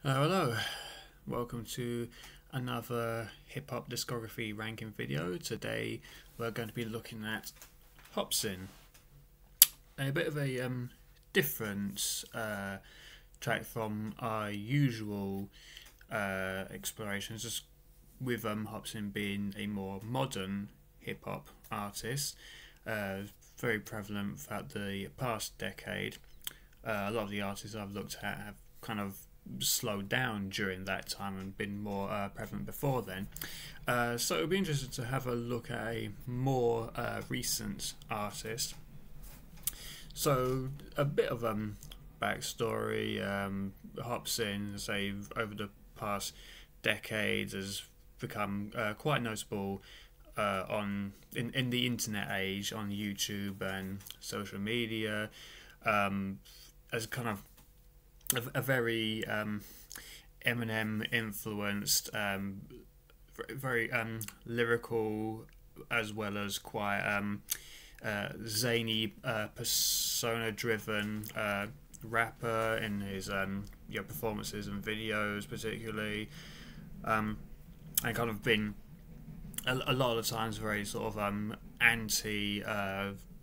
Hello, welcome to another hip hop discography ranking video. Today we're going to be looking at Hopsin, a bit of a different track from our usual explorations, just with Hopsin being a more modern hip hop artist, very prevalent throughout the past decade. A lot of the artists I've looked at have kind of slowed down during that time and been more prevalent before then. So it would be interesting to have a look at a more recent artist. So a bit of backstory. Hopsin, say, over the past decades, has become quite notable in the internet age, on YouTube and social media, as kind of a very Eminem influenced, very lyrical, as well as quite zany, persona driven rapper in his performances and videos, particularly, and kind of been a lot of the times very sort of anti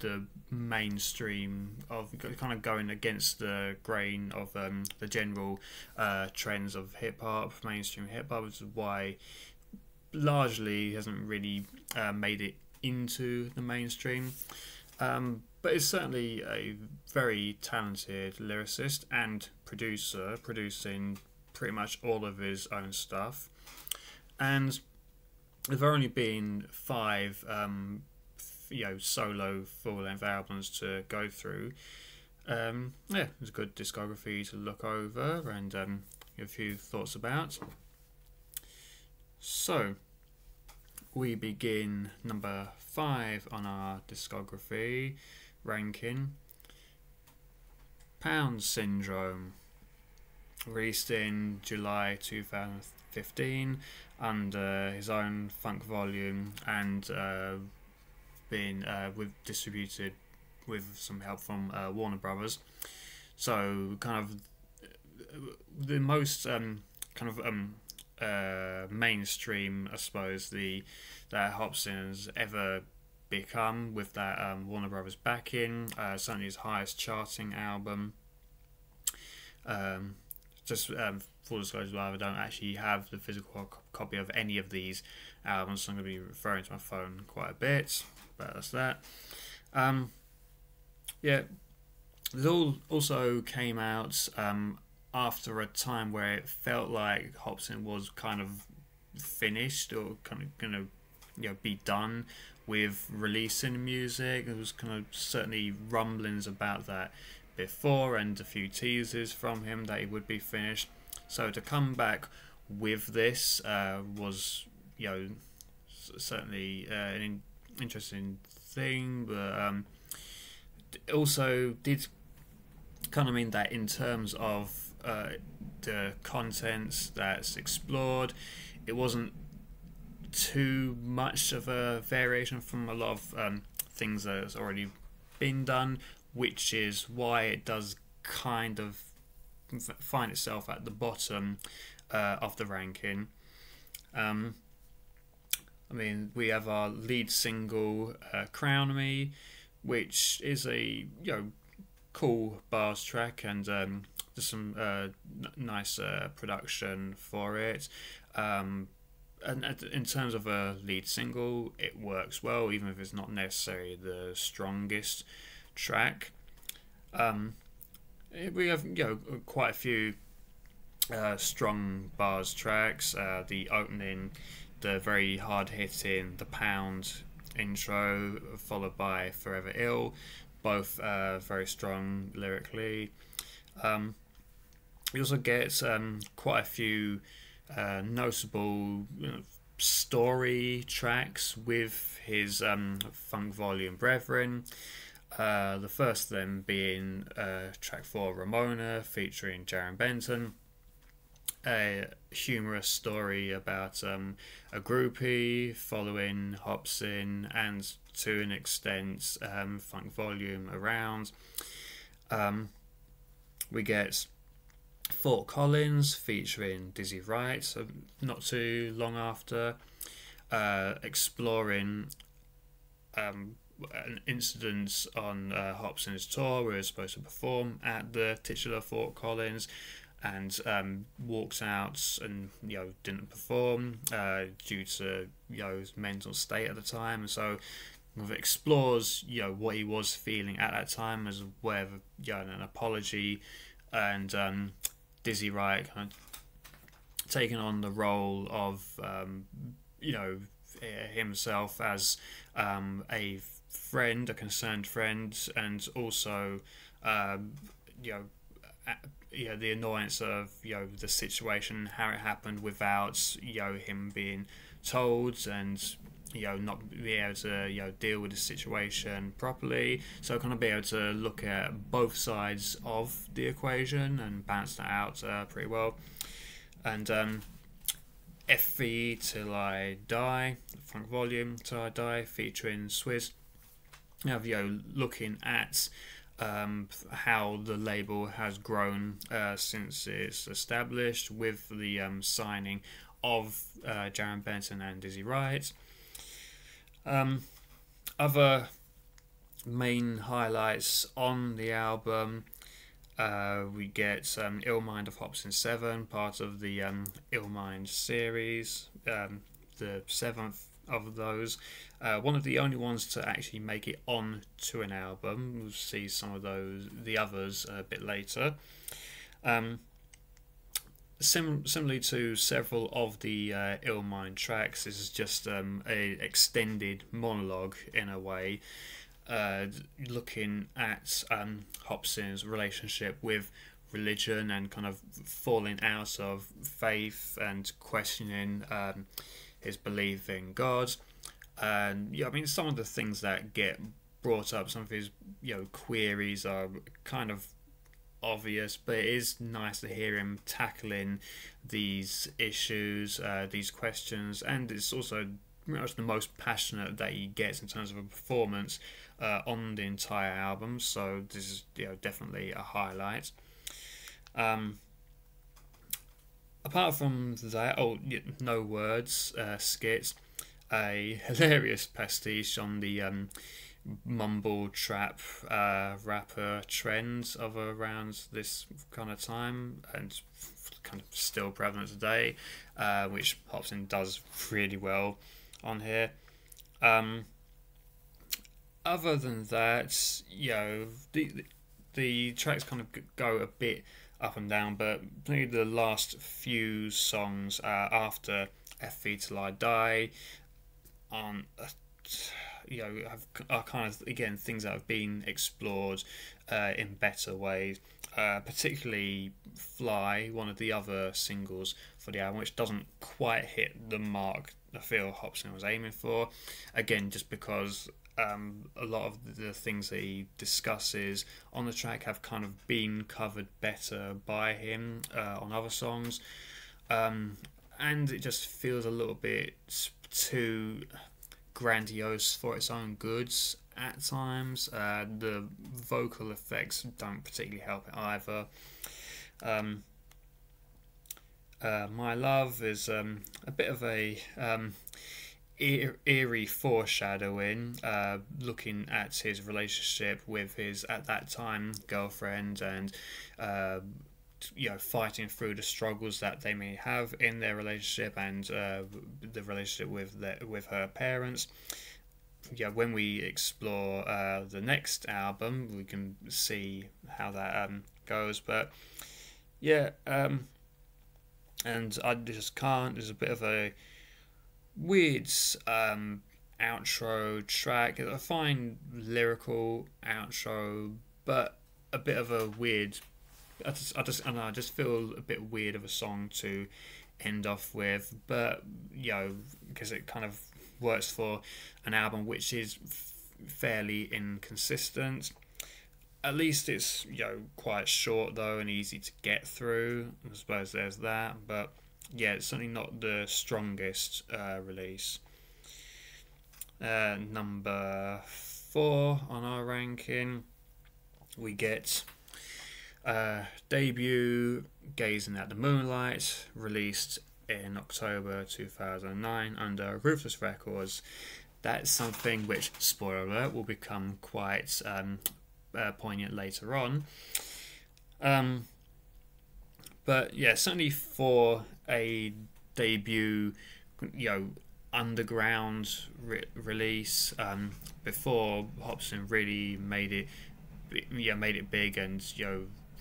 the mainstream, of kind of going against the grain of the general trends of hip hop, mainstream hip hop, which is why largely he hasn't really made it into the mainstream. But it's certainly a very talented lyricist and producer, producing pretty much all of his own stuff. And there have only been five solo full-length albums to go through. It's a good discography to look over and a few thoughts about. So we begin number 5 on our discography ranking. Pound Syndrome, released in July 2015 under his own funk volume, and been distributed with some help from Warner Brothers. So kind of the most mainstream, I suppose, that Hopsin has ever become, with that Warner Brothers backing. Certainly his highest charting album. Full disclosure, I don't actually have the physical copy of any of these albums, so I'm going to be referring to my phone quite a bit, but that's that. It all also came out after a time where it felt like Hopsin was kind of finished, or kind of going to be done with releasing music. There was kind of certainly rumblings about that before, and a few teasers from him that he would be finished. So to come back with this was, certainly an interesting thing, but also did kind of mean that in terms of the content that's explored, it wasn't too much of a variation from a lot of things that has already been done, which is why it does kind of find itself at the bottom of the ranking. We have our lead single, Crown Me, which is a cool bars track, and there's some nice production for it. And in terms of a lead single, it works well, even if it's not necessarily the strongest track. We have quite a few strong bars tracks. The opening, the very hard hitting The Pound intro, followed by Forever Ill, both very strong lyrically. We also get quite a few notable story tracks with his funk volume brethren. The first of them being track 4, Ramona, featuring Jaron Benton. A humorous story about a groupie following Hopsin, and to an extent funk volume around. We get Fort Collins featuring Dizzy Wright, so not too long after, exploring an incident on Hopsin's tour where he was supposed to perform at the titular Fort Collins, and walked out and didn't perform due to his mental state at the time, and so explores what he was feeling at that time as a way of an apology, and Dizzy Wright kind of taking on the role of himself as a friend, a concerned friend, and also the annoyance of the situation, how it happened without him being told, and not be able to deal with the situation properly. So kind of be able to look at both sides of the equation and balance that out pretty well. And FE Till I Die, front volume Till I Die, featuring Swizz. Looking at how the label has grown since it's established, with the signing of Jaron Benson and Dizzy Wright. Other main highlights on the album, we get Ill Mind of Hopsin 7, part of the Ill Mind series, the seventh of those, one of the only ones to actually make it on to an album. We'll see some of the others a bit later. Similarly to several of the Ill Mind tracks, this is just a extended monologue in a way, looking at Hopsin's relationship with religion and kind of falling out of faith and questioning his belief in God. And some of the things that get brought up, some of his queries are kind of obvious, but it is nice to hear him tackling these issues, these questions, and it's also pretty much the most passionate that he gets in terms of a performance on the entire album. So this is definitely a highlight. Apart from that, No Words skit, a hilarious pastiche on the mumble trap rapper trends of around this kind of time, and kind of still prevalent today, which Hopsin does really well on here. Other than that, the tracks kind of go a bit up and down, but maybe the last few songs after FE Till I Die are kind of, again, things that have been explored in better ways, particularly Fly, one of the other singles for the album, which doesn't quite hit the mark I feel Hopsin was aiming for, again just because a lot of the things that he discusses on the track have kind of been covered better by him on other songs, and it just feels a little bit too grandiose for its own goods at times. The vocal effects don't particularly help it either. My Love is a bit of a eerie foreshadowing, looking at his relationship with his at that time girlfriend, and fighting through the struggles that they may have in their relationship, and the relationship with her parents. When we explore the next album, we can see how that goes, but and I just can't. There's a bit of a weird outro track, a fine lyrical outro, but a bit of a weird. I just feel a bit weird of a song to end off with, but because it kind of works for an album which is fairly inconsistent. At least it's quite short though and easy to get through. I suppose there's that, but it's certainly not the strongest release. Number 4 on our ranking, we get Debut, Gazing at the Moonlight, released in October 2009 under Ruthless Records. That's something which, spoiler alert, will become quite poignant later on. But yeah, certainly for a debut, underground release, before Hopsin really made it big, and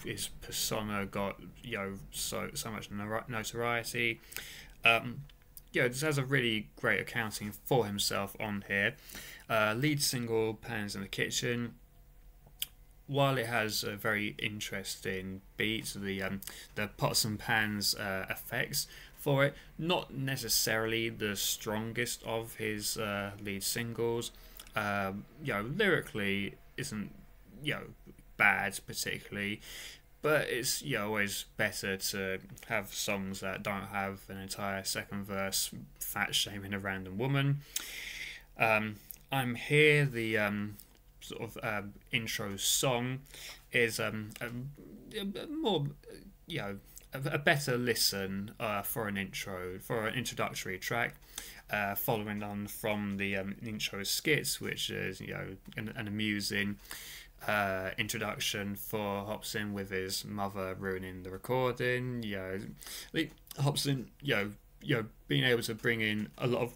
his persona got so much notoriety. This has a really great accounting for himself on here. Lead single, Pans in the Kitchen. While it has a very interesting beats, the pots and pans effects for it, not necessarily the strongest of his lead singles. Lyrically isn't bad particularly, but it's always better to have songs that don't have an entire second verse fat shaming a random woman. I'm Here, the intro song, is a more a better listen for an introductory track, following on from the intro skits, which is an amusing introduction for Hopsin with his mother ruining the recording. Hopsin being able to bring in a lot of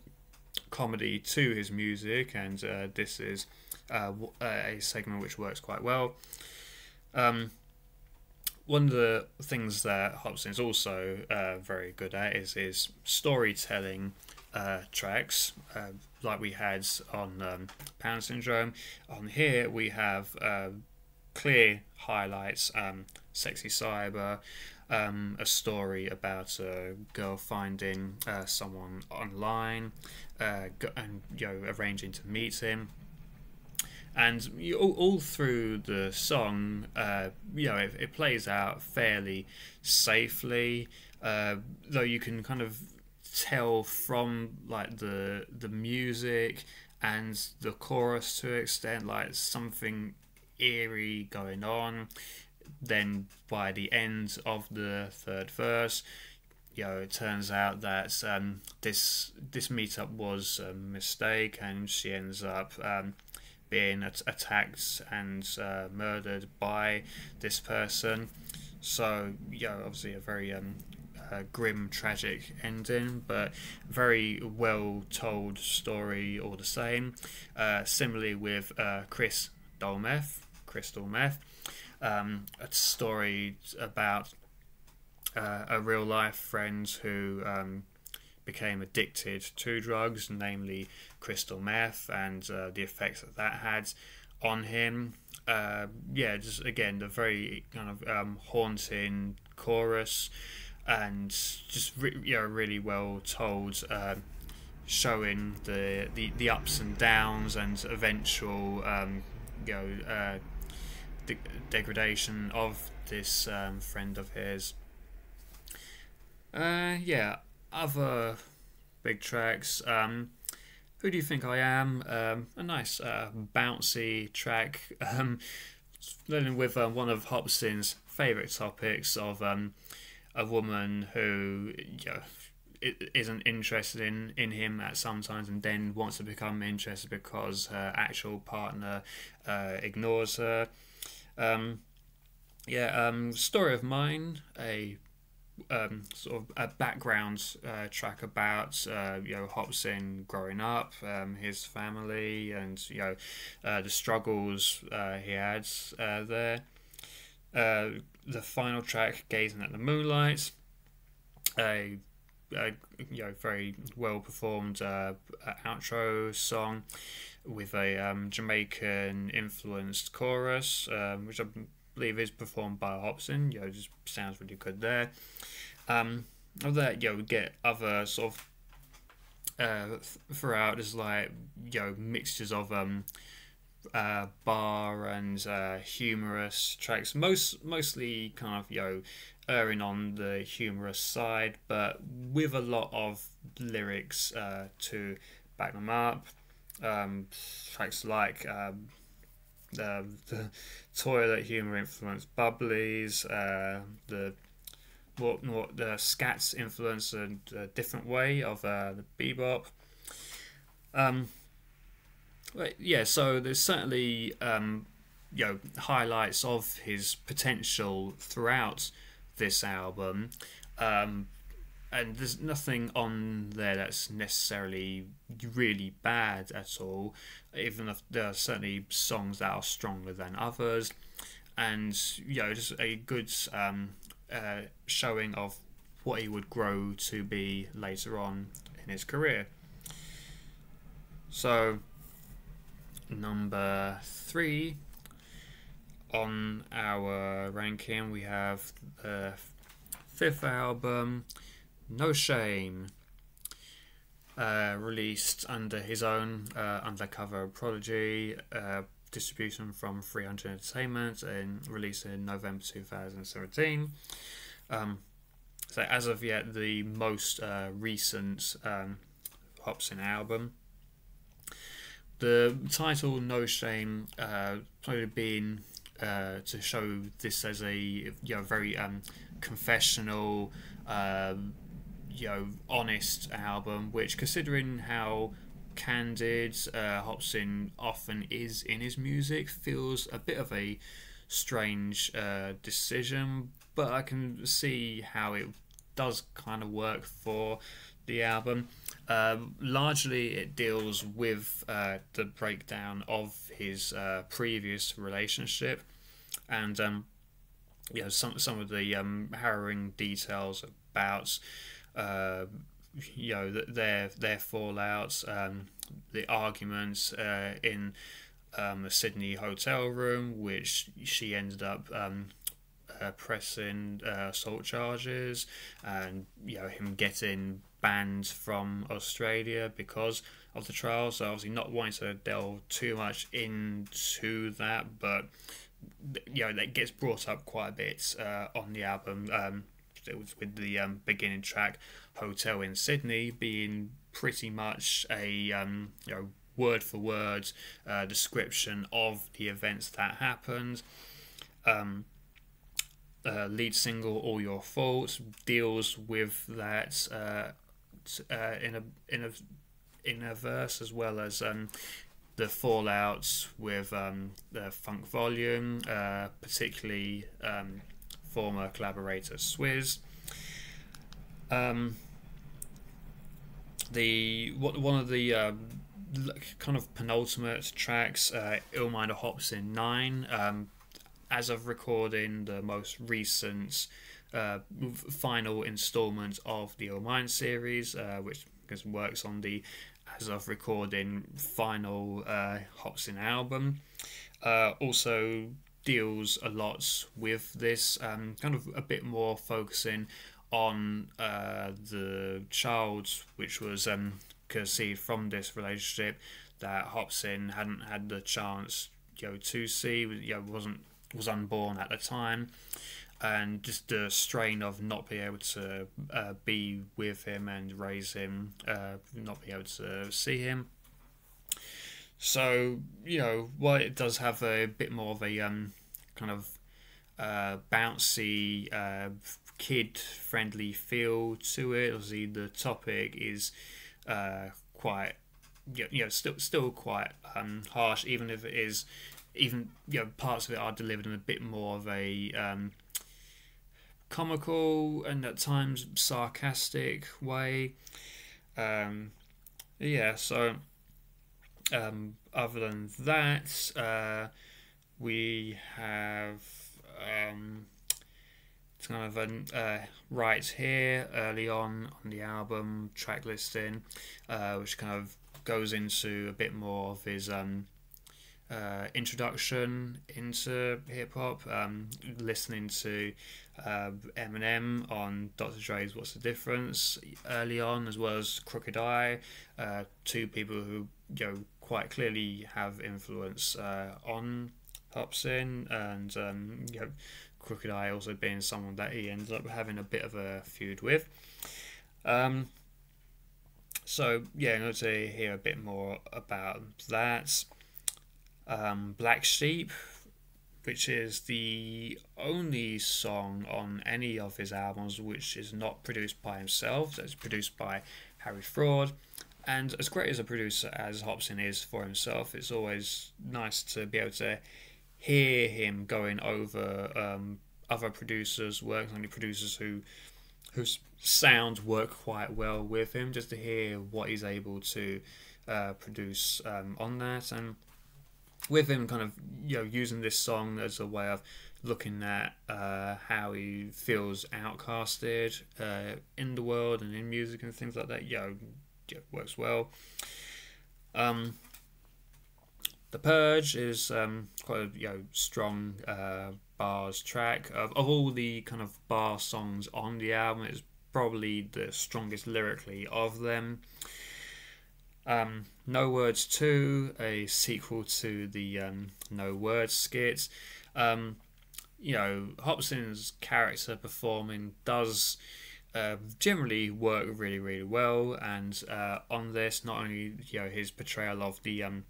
comedy to his music, and this is a segment which works quite well. One of the things that Hopsin is also very good at is his storytelling tracks, like we had on Pound Syndrome. On here we have clear highlights, Sexy Cyber, a story about a girl finding someone online, and arranging to meet him. And all through the song, it plays out fairly safely, though you can kind of tell from like the music and the chorus to an extent, like something eerie going on. Then by the end of the third verse, it turns out that this meetup was a mistake, and she ends up being attacked and murdered by this person. So obviously a very grim, tragic ending, but very well told story all the same. Similarly with Crystal Meth, a story about a real life friend who became addicted to drugs, namely crystal meth, and the effects that had on him. Just again the very kind of haunting chorus, and just really well told, showing the ups and downs and eventual degradation of this friend of his. Other big tracks. Who Do You Think I Am? A nice bouncy track, dealing with one of Hopsin's favourite topics of a woman who isn't interested in him at some times, and then wants to become interested because her actual partner ignores her. Story of Mine, a sort of a background track about Hopsin growing up, his family, and the struggles he had there. The final track, Gazing at the Moonlight, a very well performed outro song with a Jamaican influenced chorus, which I believe is performed by Hopsin. Just sounds really good there. Of that, we get other sort of throughout. There's like mixtures of bar and humorous tracks, mostly kind of erring on the humorous side, but with a lot of lyrics to back them up. Tracks like the toilet humor influence bubblies, the the scats influence a different way of the bebop. But yeah, so there's certainly highlights of his potential throughout this album, um, and there's nothing on there that's necessarily really bad at all. Even if there are certainly songs that are stronger than others, and just a good showing of what he would grow to be later on in his career. So, number 3 on our ranking, we have the 5th album, No Shame, released under his own Undercover Prodigy, distribution from 300 Entertainment, and released in November 2017. So as of yet, the most recent Hopsin album. The title No Shame probably being to show this as a very confessional, honest album, which, considering how candid Hopsin often is in his music, feels a bit of a strange decision, but I can see how it does kind of work for the album. Largely it deals with the breakdown of his previous relationship, and some of the harrowing details about their fallouts, the arguments in a Sydney hotel room, which she ended up pressing assault charges, and him getting banned from Australia because of the trial. So obviously not wanting to delve too much into that, but that gets brought up quite a bit on the album. It was with the beginning track Hotel in Sydney being pretty much a word for word description of the events that happened. Lead single All Your Fault deals with that in a verse, as well as the fallouts with the Funk Volume, particularly former collaborator Swizz. One of the kind of penultimate tracks, Illminder Hopsin 9, as of recording the most recent final installment of the Illmind series, which works on the as of recording final Hopsin album. Also deals a lot with this, kind of a bit more focusing on the child which was conceived from this relationship that Hopsin hadn't had the chance to see, was unborn at the time, and just the strain of not being able to be with him and raise him, not being able to see him. So while it does have a bit more of a kind of bouncy, kid-friendly feel to it, obviously the topic is quite still quite harsh, even if it is parts of it are delivered in a bit more of a comical and at times sarcastic way. So other than that, we have kind of right here early on the album track listing, which kind of goes into a bit more of his introduction into hip hop, listening to Eminem on Dr. Dre's What's the Difference early on, as well as Crooked I, two people who quite clearly have influence on Hopsin, and Crooked I also being someone that he ended up having a bit of a feud with. So in order to hear a bit more about that, Black Sheep, which is the only song on any of his albums which is not produced by himself. So it's produced by Harry Fraud. And as great as a producer as Hopsin is for himself, it's always nice to be able to hear him going over other producers' work, only producers whose sounds work quite well with him, just to hear what he's able to produce on that. And with him kind of using this song as a way of looking at how he feels outcasted in the world and in music and things like that, works well. The Purge is quite a strong bars track. Of all the kind of bar songs on the album, it's probably the strongest lyrically of them. No Words 2, a sequel to the No Words skits. Hopsin's character performing does generally work really, really well, and on this, not only his portrayal of the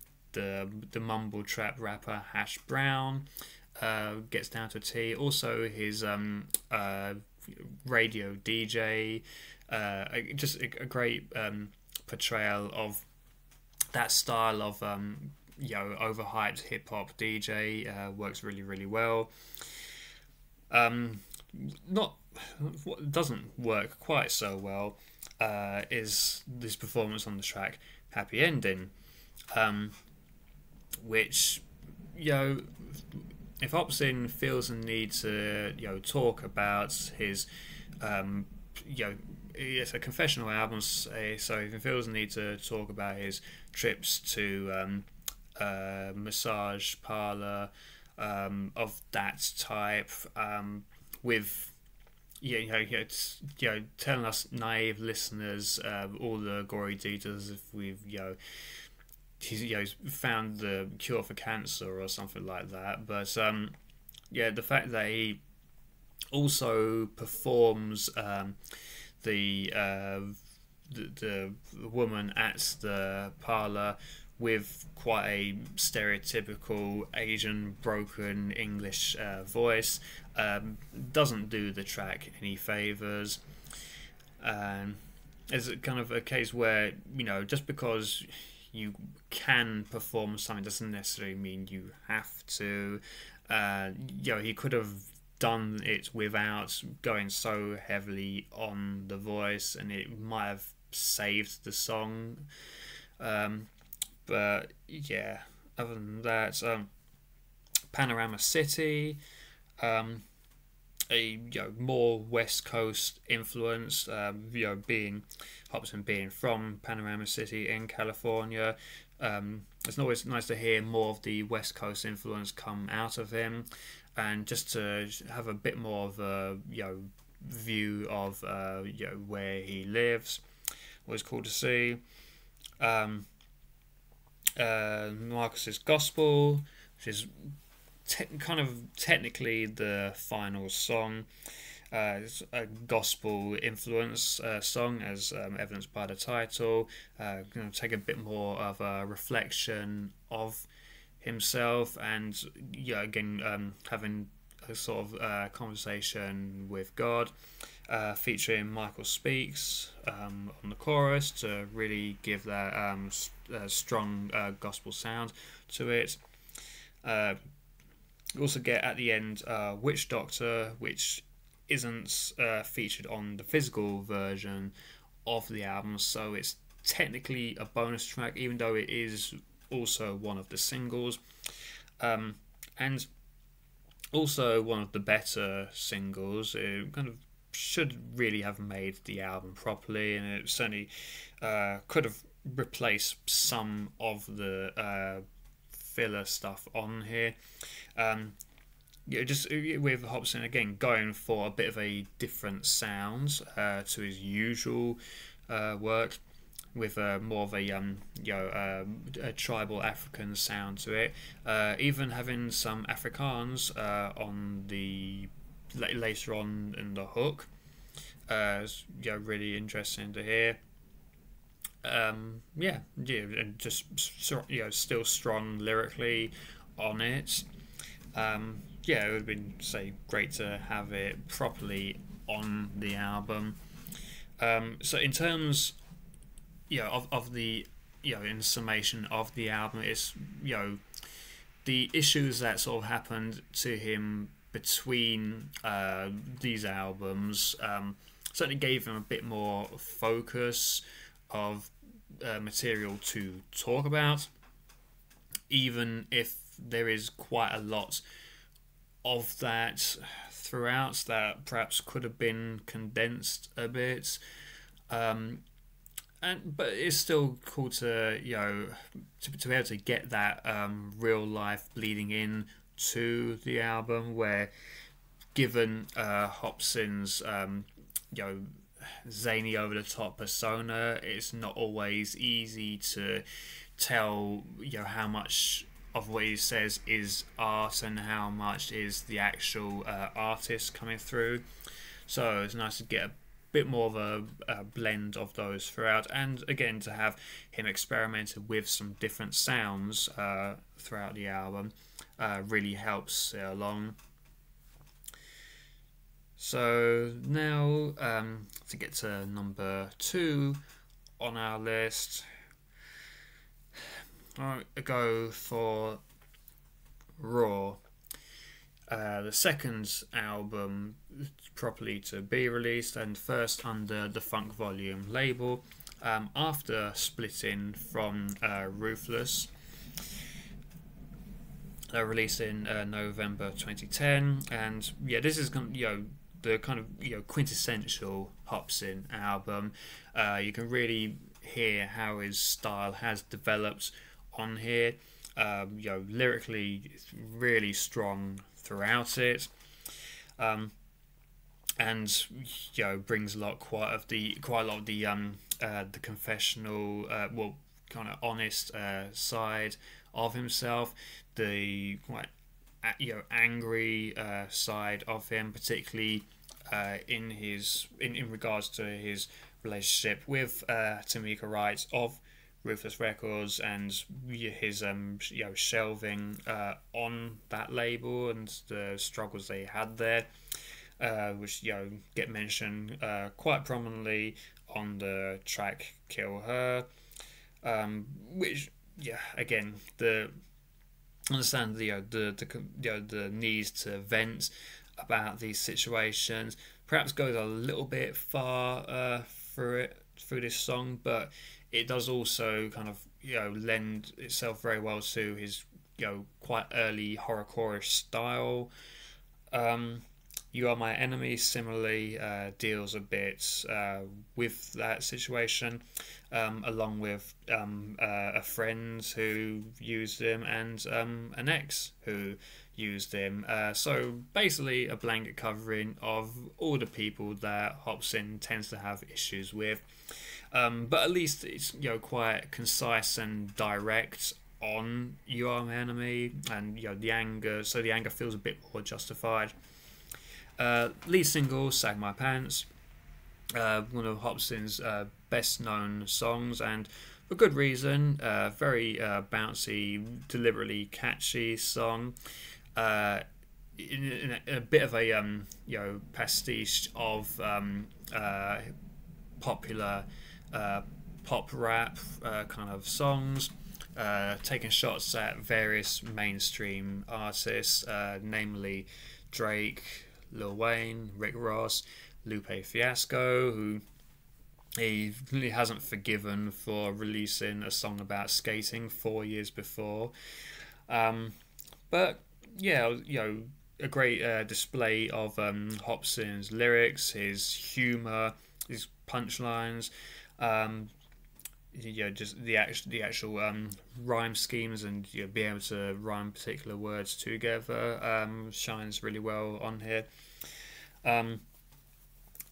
mumble trap rapper Hash Brown gets down to a T. Also, his radio DJ, just a great portrayal of that style of overhyped hip hop DJ works really, really well. Not what doesn't work quite so well is this performance on the track Happy Ending, which if Hopsin feels the need to talk about his it's a confessional album, so if he feels the need to talk about his trips to massage parlor of that type, with telling us naive listeners all the gory details if we've he's found the cure for cancer or something like that. But the fact that he also performs the woman at the parlor with quite a stereotypical Asian broken English voice doesn't do the track any favors. It's kind of a case where just because you can perform something doesn't necessarily mean you have to. He could have done it without going so heavily on the voice, and it might have saved the song. But yeah, other than that, Panorama City, a more West Coast influence, being Hopsin being from Panorama City in California. It's always nice to hear more of the West Coast influence come out of him, and just to have a bit more of a view of where he lives. Was cool to see. Marcus's Gospel, which is kind of technically the final song. It's a gospel influence song, as evidenced by the title. Take a bit more of a reflection of himself, and again having a sort of conversation with God, featuring Michael Speaks on the chorus to really give that strong gospel sound to it. You also get at the end Witch Doctor, which isn't featured on the physical version of the album, so it's technically a bonus track, even though it is also one of the singles, and also one of the better singles. It kind of should really have made the album properly, and it certainly could have replaced some of the filler stuff on here. Just with Hopsin again going for a bit of a different sound to his usual work, with more of a tribal African sound to it, even having some Afrikaans on the later on in the hook. Really interesting to hear. and just still strong lyrically on it. It would have been great to have it properly on the album. So in terms, of the, in summation of the album, it's, the issues that sort of happened to him between these albums certainly gave him a bit more focus of material to talk about, even if there is quite a lot of that throughout that perhaps could have been condensed a bit. But it's still cool to to be able to get that real life bleeding in to the album, where given Hopsin's zany over the top persona, it's not always easy to tell how much of what he says is art and how much is the actual artist coming through. So it's nice to get a bit more of a blend of those throughout, and again to have him experimented with some different sounds throughout the album really helps it along. So now to get to number 2 on our list, I go for Raw. The second album properly to be released, and first under the Funk Volume label, after splitting from Ruthless. Released in November 2010, and this is the kind of quintessential Hopsin album. You can really hear how his style has developed on here. Lyrically, it's really strong throughout it, and brings quite a lot of the confessional, kind of honest side of himself, the quite angry side of him, particularly in regards to his relationship with Tamika Wright of Ruthless Records, and his shelving on that label and the struggles they had there, which get mentioned quite prominently on the track "Kill Her," which again understand the need to vent about these situations perhaps goes a little bit far through this song, but it does also kind of lend itself very well to his quite early horrorcore style. You Are My Enemy similarly deals a bit with that situation, along with a friend who used him and an ex who used him. So basically a blanket covering of all the people that Hopsin tends to have issues with. But at least it's quite concise and direct on You Are My Enemy, and the anger, so the anger feels a bit more justified. Lead single, Sag My Pants, one of Hopsin's best known songs, and for good reason. Very bouncy, deliberately catchy song, in a bit of a pastiche of popular pop rap kind of songs, taking shots at various mainstream artists, namely Drake, Lil Wayne, Rick Ross, Lupe Fiasco, who he really hasn't forgiven for releasing a song about skating 4 years before. But a great display of Hopsin's lyrics, his humour, his punchlines, just the actual rhyme schemes, and being able to rhyme particular words together shines really well on here.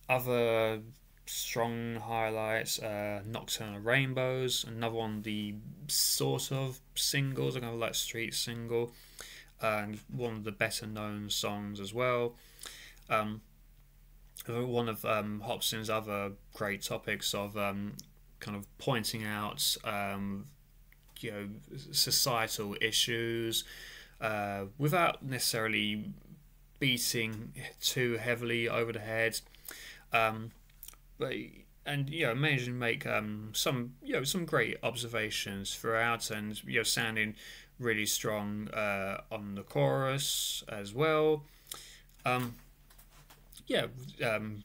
Other strong highlights, Nocturnal Rainbows, another one of the sort of singles, kind of like street single, and one of the better known songs as well. One of Hopsin's other great topics of kind of pointing out societal issues without necessarily beating too heavily over the head, but managing to make some great observations throughout, and sounding really strong on the chorus as well.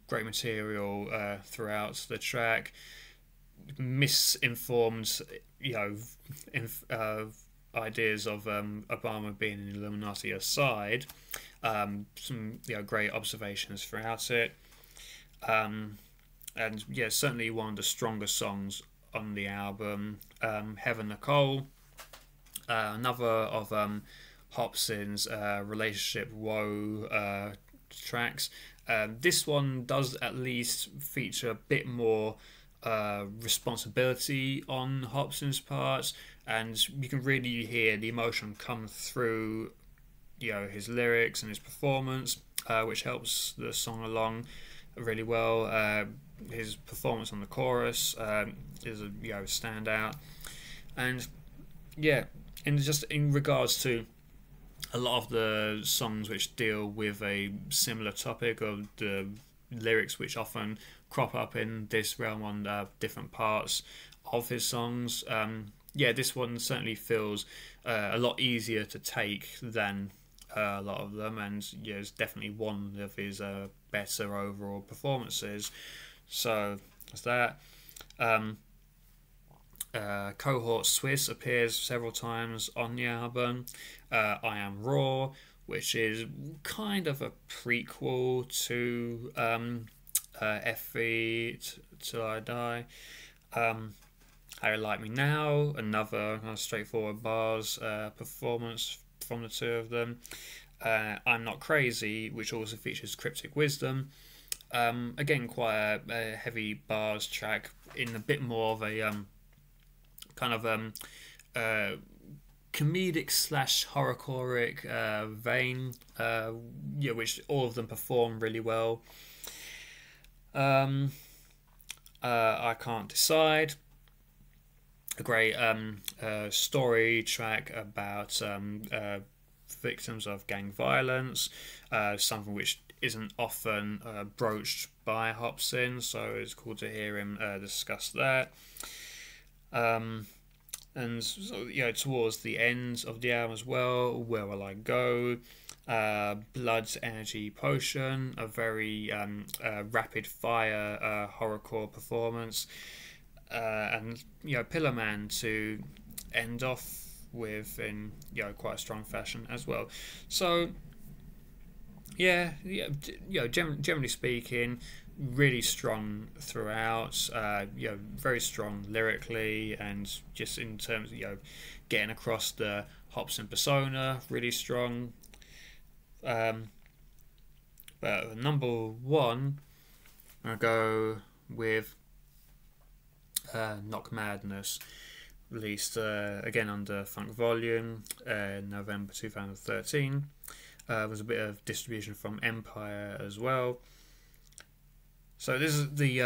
Great material throughout the track. Misinformed, ideas of Obama being an Illuminati aside. Some great observations throughout it. And certainly one of the stronger songs on the album. Heaven Nicole, another of Hopsin's relationship woe tracks. This one does at least feature a bit more responsibility on Hopsin's part, and you can really hear the emotion come through his lyrics and his performance, which helps the song along really well. His performance on the chorus is a standout, and in regards to a lot of the songs which deal with a similar topic, of the lyrics which often crop up in this realm on different parts of his songs, this one certainly feels a lot easier to take than a lot of them, and it's definitely one of his better overall performances. So that's that. Cohort Swiss appears several times on the album. I Am Raw, which is kind of a prequel to F3 Till I Die. How You Like Me Now, another kind of straightforward bars performance from the two of them. I'm Not Crazy, which also features Cryptic Wisdom. Again, quite a heavy bars track in a bit more of a kind of comedic / horrorcore vein, which all of them perform really well. I Can't Decide, a great story track about victims of gang violence, something which isn't often broached by Hopsin, so it's cool to hear him discuss that. And so, towards the end of the album as well, Where Will I Go, Blood's Energy Potion, a very rapid fire horrorcore performance, and Pillar Man to end off with in quite a strong fashion as well. So generally speaking, really strong throughout. Very strong lyrically, and just in terms of getting across the Hopsin persona, really strong. But number one, I go with Knock Madness, released again under Funk Volume, November 2013. Was a bit of distribution from Empire as well. So this is the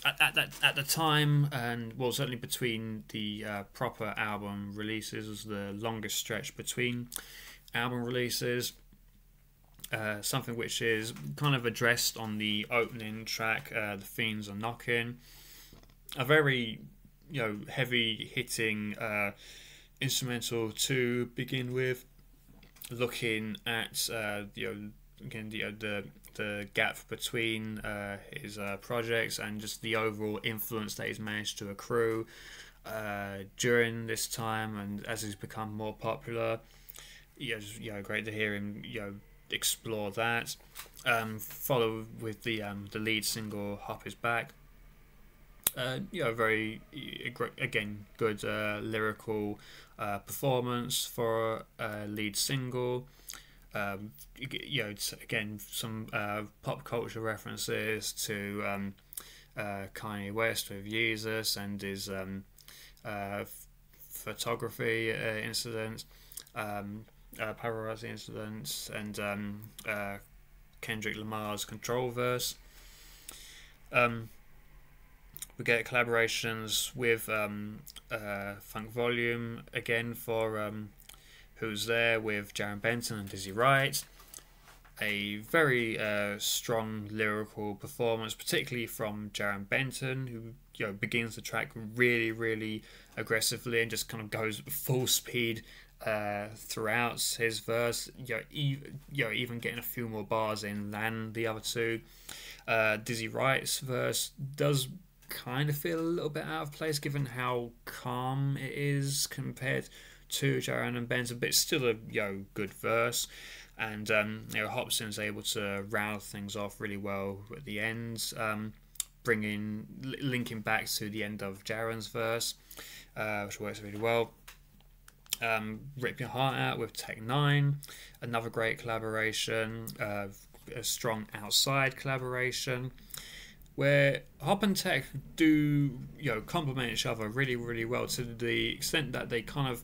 at the time, and well, certainly between the proper album releases, was the longest stretch between album releases. Something which is kind of addressed on the opening track, "The Fiends Are Knocking," a very heavy hitting instrumental to begin with, looking at again the gap between his projects and just the overall influence that he's managed to accrue during this time, and as he's become more popular. Great to hear him explore that. Follow with the lead single "Hop Is Back." Very again good lyrical performance for a lead single. Again, some pop culture references to Kanye West with Yeezus and his photography incidents, paparazzi incidents, and Kendrick Lamar's Control verse. We get collaborations with Funk Volume again for Who's There with Jaron Benton and Dizzy Wright. A very strong lyrical performance, particularly from Jaron Benton, who begins the track really aggressively and just kind of goes full speed throughout his verse. Even getting a few more bars in than the other two. Dizzy Wright's verse does kind of feel a little bit out of place given how calm it is compared to Jaron and Benton, but it's still a good verse. And Hopsin's able to round things off really well at the end, linking back to the end of Jaron's verse, which works really well. Rip Your Heart Out with Tech 9, another great collaboration, a strong outside collaboration, where Hop and Tech do complement each other really well, to the extent that they kind of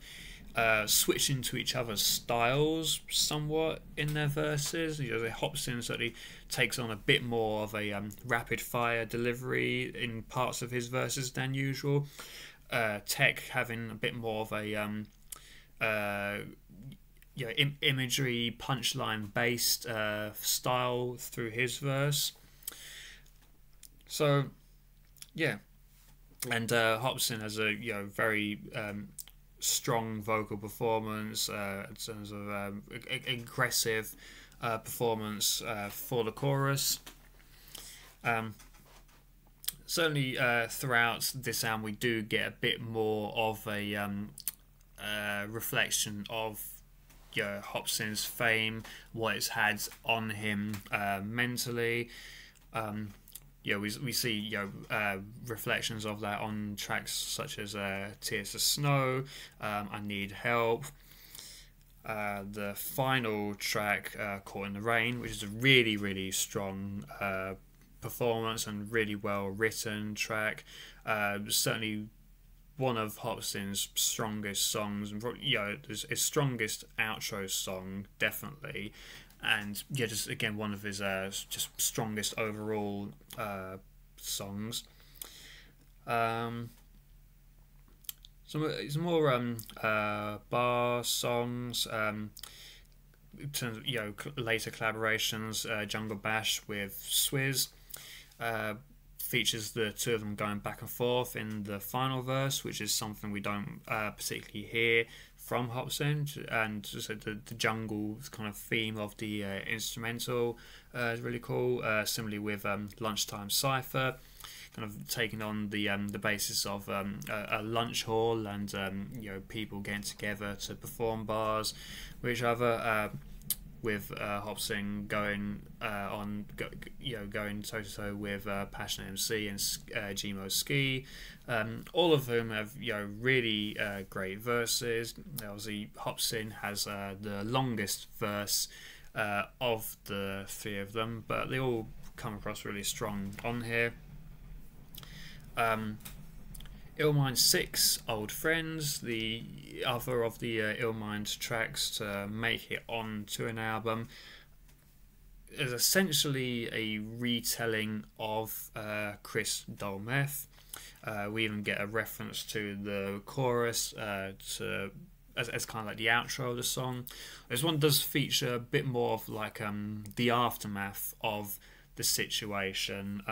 switch into each other's styles somewhat in their verses. Hopsin certainly takes on a bit more of a rapid fire delivery in parts of his verses than usual. Tech having a bit more of a imagery punchline based style through his verse. So yeah, and Hopsin has a very strong vocal performance in terms of aggressive performance for the chorus. Certainly throughout this album we do get a bit more of a reflection of Hopsin's fame, what it's had on him mentally. We see reflections of that on tracks such as Tears of Snow, I Need Help, the final track, Caught in the Rain, which is a really strong performance and really well written track. Certainly one of Hopsin's strongest songs, and his strongest outro song, definitely. And just again one of his just strongest overall songs. Some more bar songs. In terms of later collaborations, Jungle Bash with Swizz features the two of them going back and forth in the final verse, which is something we don't particularly hear from Hopsin. And so the jungle kind of theme of the instrumental is really cool. Similarly with Lunchtime Cypher, kind of taking on the basis of a lunch hall and people getting together to perform bars with each other. With Hopsin going going toe to toe with Passionate MC and Gmo Ski, all of whom have really great verses. Obviously, Hopsin has the longest verse of the three of them, but they all come across really strong on here. Illmind 6, Old Friends, the other of the Illmind tracks to make it onto an album, is essentially a retelling of Chris Dolmeth. We even get a reference to the chorus as kind of like the outro of the song. This one does feature a bit more of like the aftermath of the situation.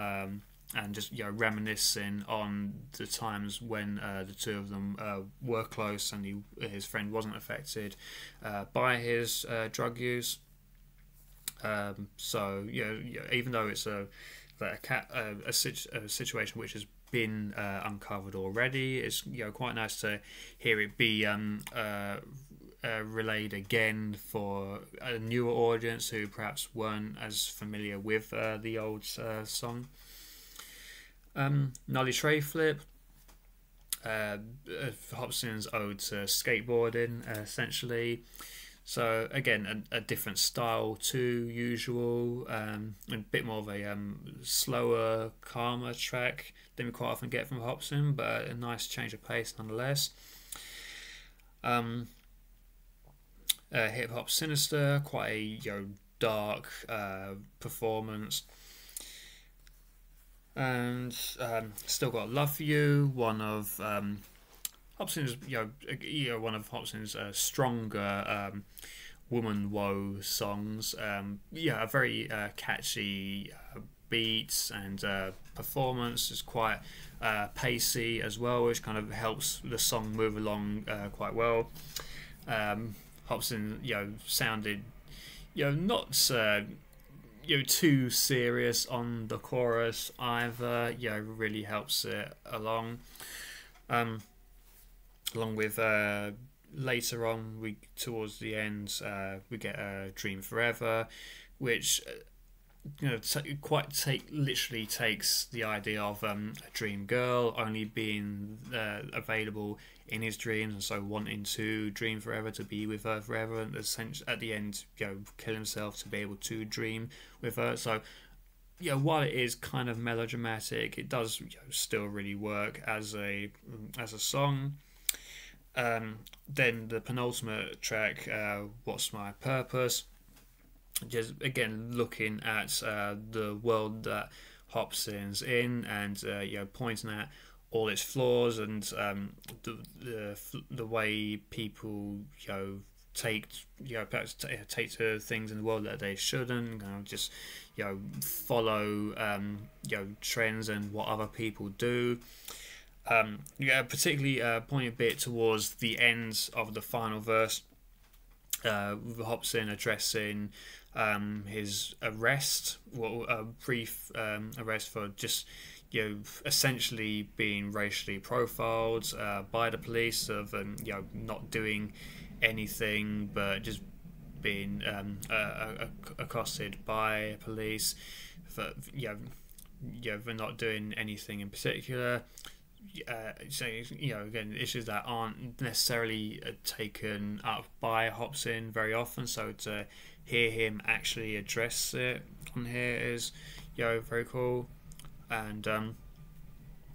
And just reminiscing on the times when the two of them were close and his friend wasn't affected by his drug use. So even though it's a situation which has been uncovered already, it's quite nice to hear it be relayed again for a newer audience who perhaps weren't as familiar with the old song. Nolly Tray Flip, Hopsin's ode to skateboarding, essentially. So again, a different style to usual, a bit more of a slower, calmer track than we quite often get from Hopsin, but a nice change of pace nonetheless. Hip Hop Sinister, quite a dark performance. and Still Got Love for You, one of Hopsin's, one of Hopsin's stronger woman woe songs. A very catchy beats, and performance is quite pacey as well, which kind of helps the song move along quite well. Hopsin, sounded, not too serious on the chorus either. Really helps it along. Along with later on, towards the end, we get "Dream Forever," which literally takes the idea of a dream girl only being available in his dreams, and so wanting to dream forever, to be with her forever, and essentially at the end, kill himself to be able to dream with her. So while it is kind of melodramatic, it does still really work as a song. Then the penultimate track, "What's My Purpose," just again looking at the world that Hopsin's in, and pointing at all its flaws, and the way people take perhaps take to things in the world that they shouldn't, just follow trends and what other people do. Particularly pointing a bit towards the end of the final verse, with Hopsin addressing his arrest, a brief arrest for just essentially being racially profiled by the police, of not doing anything but just being accosted by police for for not doing anything in particular. Again, issues that aren't necessarily taken up by Hopsin very often, so to hear him actually address it on here is very cool. And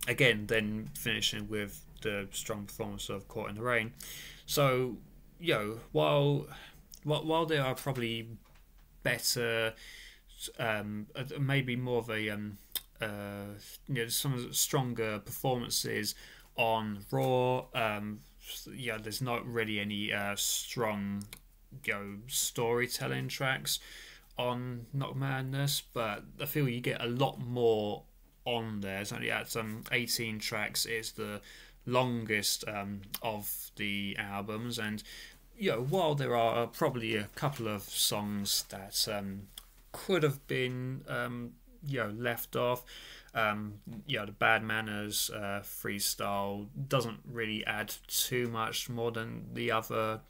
again, then finishing with the strong performance of "Caught in the Rain." So while there are probably better, maybe more of a some stronger performances on Raw, there's not really any strong storytelling tracks on Knock Madness, but I feel you get a lot more on there. It's only at 18 tracks. It's the longest of the albums, and while there are probably a couple of songs that could have been left off, the Bad Manners freestyle doesn't really add too much more than the other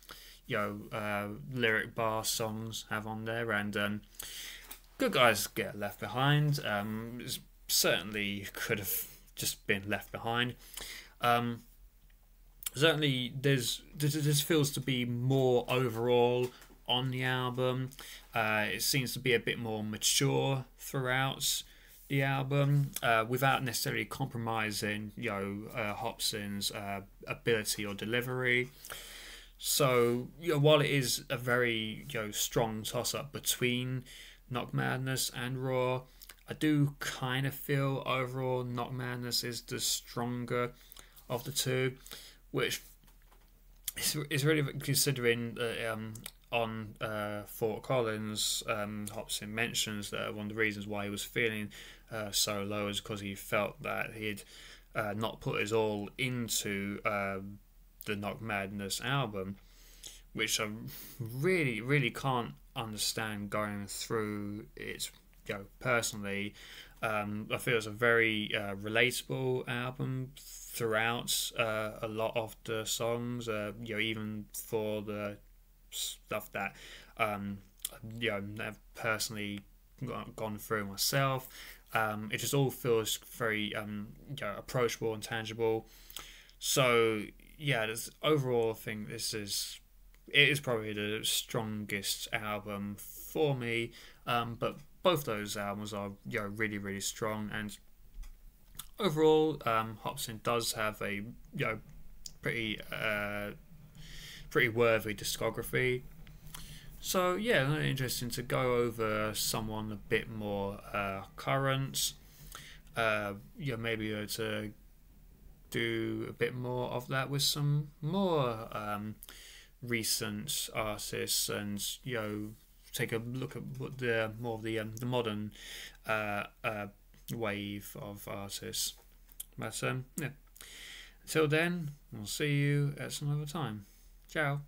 lyric bar songs have on there, and Good Guys Get Left Behind certainly could have just been left behind. Certainly this feels to be more overall on the album. It seems to be a bit more mature throughout the album, without necessarily compromising Hopsin's ability or delivery. So while it is a very strong toss-up between Knock Madness and Raw, I do kind of feel overall Knock Madness is the stronger of the two, which is really considering on Fort Collins, Hopsin mentions that one of the reasons why he was feeling so low is because he felt that he'd not put his all into the Knock Madness album, which I really, really can't understand going through it. Personally, I feel it's a very relatable album throughout a lot of the songs. Even for the stuff that I've personally gone through myself, it just all feels very approachable and tangible. So overall, I think it is probably the strongest album for me. But both those albums are really, really strong, and overall, Hopsin does have a pretty worthy discography. So interesting to go over someone a bit more current. maybe to do a bit more of that with some more recent artists, and take a look at what the more of the modern wave of artists. But yeah, until then, we'll see you at some other time. Ciao.